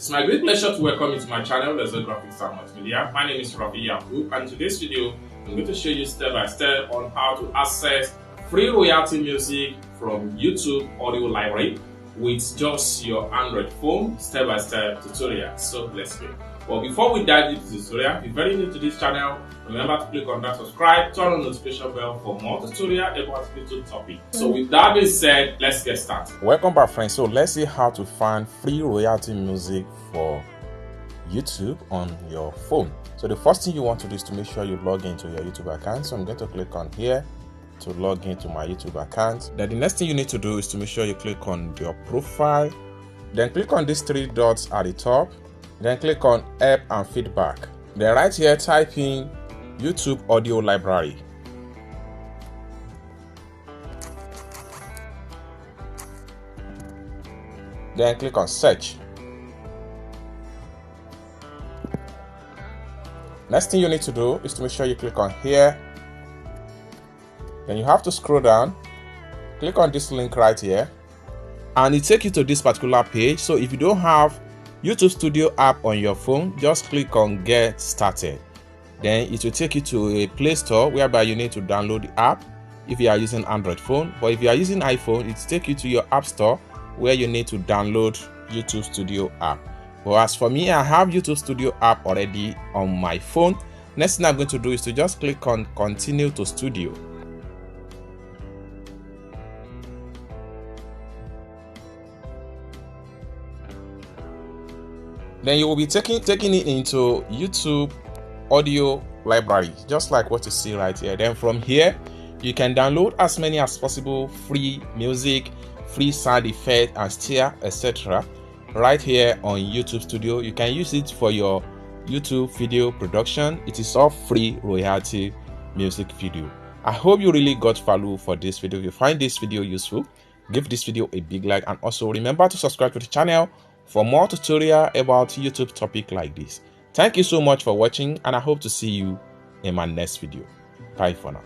It's my great pleasure to welcome you to my channel, Let's Go Graphics and Multimedia. My name is Rafi Yaku, and in today's video, I'm going to show you step by step on how to access free royalty music from YouTube audio library with just your Android phone, step by step tutorial. So let's go. But before we dive into the tutorial, if you're very new to this channel, remember to click on that subscribe, turn on the notification bell for more tutorial about YouTube topic. So with that being said, let's get started. Welcome back, friends. So let's see how to find free royalty music for YouTube on your phone. So the first thing you want to do is to make sure you log into your YouTube account. So I'm going to click on here to log into my YouTube account. Then the next thing you need to do is to make sure you click on your profile. Then click on these three dots at the top. Then click on Help and Feedback. Then right here type in YouTube audio library. Then click on Search. Next thing you need to do is to make sure you click on here. Then you have to scroll down, click on this link right here, and it takes you to this particular page. So if you don't have YouTube Studio app on your phone, just click on Get Started. Then it will take you to a Play Store whereby you need to download the app if you are using Android phone. But if you are using iPhone, it will take you to your App Store where you need to download YouTube Studio app. But as for me, I have YouTube Studio app already on my phone. Next thing I'm going to do is to just click on Continue to Studio. Then you will be taking it into YouTube audio library, just like what you see right here. Then from here, you can download as many as possible free music, free sound effect and steer, etc. right here on YouTube Studio. You can use it for your YouTube video production. It is all free royalty music video. I hope you really got value for this video. If you find this video useful, give this video a big like, and also remember to subscribe to the channel for more tutorial about YouTube topic like this. Thank you so much for watching, and I hope to see you in my next video. Bye for now.